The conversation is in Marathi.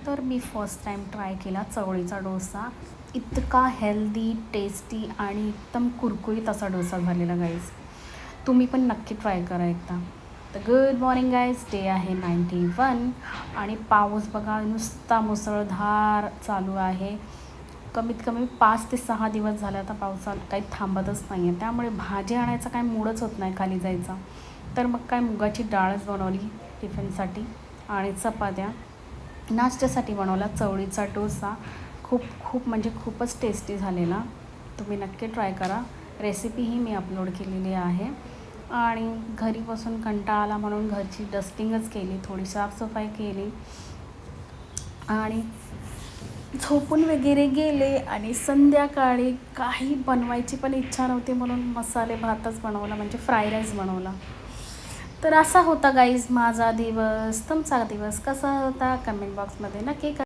तर मी फर्स्ट टाईम ट्राय केला चवळीचा डोसा. इतका हेल्दी, टेस्टी आणि एकदम कुरकुरीत असा डोसा झालेला गाईज. तुम्ही पण नक्की ट्राय करा एकदा. तर गुड मॉर्निंग गाईज, डे आहे 91 आणि पाऊस बघा नुसता मुसळधार चालू आहे. कमीत कमी 5 ते 6 दिवस झाले आता पावसात काही थांबतच नाही आहे. त्यामुळे भाजी आणायचा काय मूडच होत नाही खाली जायचा. तर मग काय मुगाची डाळच बनवली टिफिनसाठी आणि चपात्या. नाश्त्यासाठी बनवला चवळीचा डोसा. खूप खूप म्हणजे खूपच टेस्टी झालेला. तुम्ही नक्की ट्राय करा. रेसिपीही मी अपलोड केलेली आहे. आणि घरी बसून कंटाळा आला म्हणून घरची डस्टिंगच केली, थोडी साफसफाई केली आणि झोपून वगैरे गेले. आणि संध्याकाळी काही बनवायची पण इच्छा नव्हती म्हणून मसाले भातच बनवला, म्हणजे फ्राय राईस बनवला. तर असा होता गाईज माझा दिवस. तुमचा दिवस कसा होता कमेंट बॉक्समध्ये नक्की